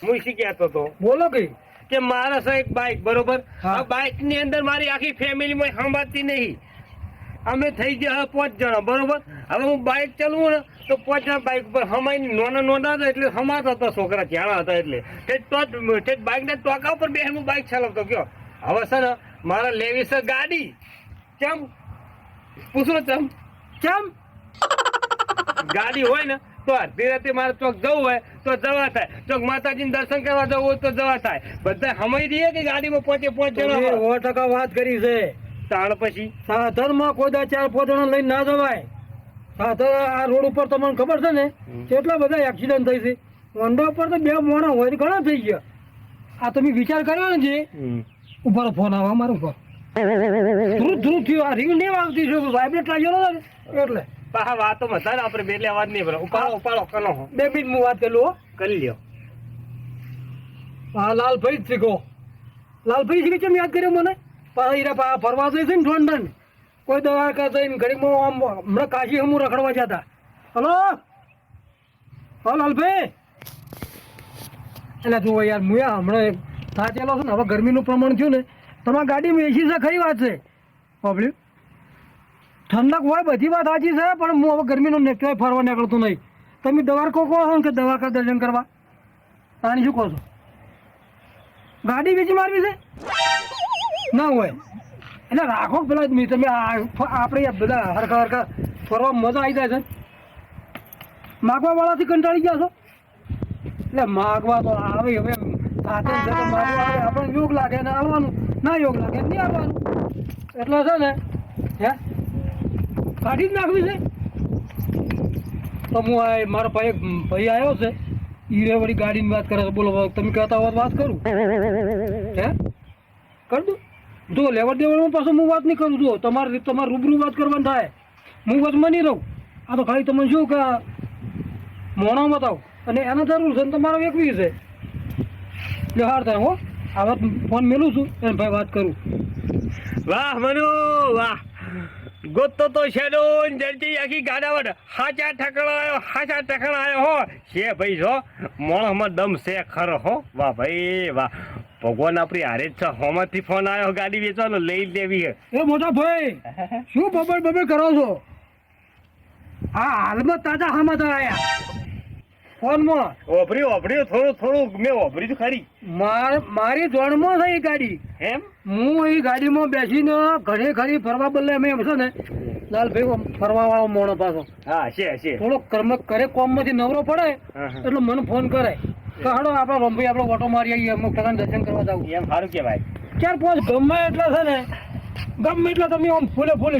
હું શી કહેતો હતો બોલો કે મારા છે એક બાઇક બરોબર આ બાઇક ની અંદર મારી આખી ફેમિલી માં સંભાળતી નહીં. અમે થઈ ગયા 5 જણા બરોબર. હવે હું બાઇક ચલાવું ને તો 5 જણા બાઇક ઉપર હમાઈ નોના હતા એટલે હમાતા હતા છોકરા જાણા હતા એટલે બાઇક ના ટોકા ઉપર બે હું બાઇક ચલાવતો ગયો. હવે છે ને મારે લેવી છે ગાડી. કેમ પૂછો ચમ ગાડી હોય ને તો અડધી રાતે મારે ચોક જવું હોય તો જવા થાય, ચોક માતાજી દર્શન કરવા જવું હોય તો જવા થાય. બધા હમાઈ દઈએ કે ગાડીમાં 5 જણા 100% વાત કરી છે. તાણ પછી સાધનમાં કોઈ 4-5 જણા લઈને ના જવાય. સાધન આ રોડ ઉપર તમને ખબર છે ને કેટલા બધા એક્સિડન્ટ થઈ છે. હોન્ડા ઉપર તો 2 મોણા હોય ઘણા થઈ ગયા. આ તમે વિચાર કર્યો ને જે ઉપર ફોન આવે અમારા ઉપર ધ્રુવ થયું. આ રીંગ નહીં આવતી છે વાઇબ્રેટ લાગ્યો ને એટલે હા વાતો બધા આપણે બે અવાજ નહીં બરો ઉપાડો કનો 2 મિનિટ હું વાત કરી લઉં. કરી લ્યો. હા લાલભાઈ જ શીખો. લાલભાઈ શીખે કેમ યાદ કર્યો મને? ફરવા જઈ છે ને ઠંડન કોઈ દ્વારકા જઈને ઘડીમાં આમ હમણાં કાશી હમું રખડવા જતા. હલો હા લાલભાઈ. એટલે જુઓ યાર મુયા હમણાં સાચેલો છે ને હવે ગરમીનું પ્રમાણ થયું ને તમારી ગાડીમાં એસી છે ખરી વાત છે પબ્લિક ઠંડક હોય બધી વાત સાચી છે પણ હું હવે ગરમીનો ક્યાંય ફરવા નીકળતો નહીં. તમે દ્વારકો કહો છો કે દ્વારકા દર્શન કરવા તાણી શું કહો છો? ગાડી બીજી મારવી છે ના હોય એટલે રાખો પેલા તમે આપણે બધા હરખા ફરવા મજા આવી જાય છે. માગવા વાળાથી કંટાળી ગયા છો એટલે માગવા તો આવે હવે સાથે આપણને યોગ લાગે ને આવવાનું ના યોગ લાગે નહીં આવવાનું એટલે છે ને હે કાઢી જ નાખવી છે. તો હું મારો ભાઈ આવ્યો છે હીરે વળી ગાડીની વાત કરે છે. બોલો તમે કહેતા હોત વાત કરું હે કરી દઉં જો લેવડ દેવડમાં પાછું હું વાત નહીં કરું. જો તમારે રૂબરૂ વાત કરવાની થાય હું વચમાં નહીં રહું. આ તો ખાલી તમને શું કે મોણા બતાવો અને એના જરૂર છે ને તમારો એક વી છે એટલે હાર થાય. હો આ વાત ફોન મેલું છું એને ભાઈ વાત કરું. વાહ મનુ વાહ ગોતો તો શેડો જડતી આખી ગાડાવડ હાચા ઠકણા આવ્યો હો છે ભાઈ જો મોણમાં દમ છે ખરો હો. વાહ ભાઈ વાહ ભગવાન આપણી હારે જ છે. હોમાંથી ફોન આવ્યો ગાડી વેચવાનો લઈ લેવી હે. એ મોટા ભાઈ શું બબડ કરો છો? હા હાલમાં તાજા હામાં આવ્યા ફોનમાં ઓભર્યું થોડું મેં ઓભર્યું ખરી. મારી જોડમાં છે એ ગાડી. એમ હું એ ગાડીમાં બેસીને ઘરે ઘરે ફરવા બદલે અમે છે ને લાલભાઈ ફરવા વાળો મોણો પાછો હા છે થોડો કરે કોમમાંથી નવરો પડે એટલે મને ફોન કરે કે હાડો આપણે રંભાઈ આપણે ઓટો મારી આવીએ અમુક ટકા દર્શન કરવા જવું. એમ સારું કહેવાય. 4-5 ગમે એટલા છે ને ગમે એટલા તમે આમ ફૂલે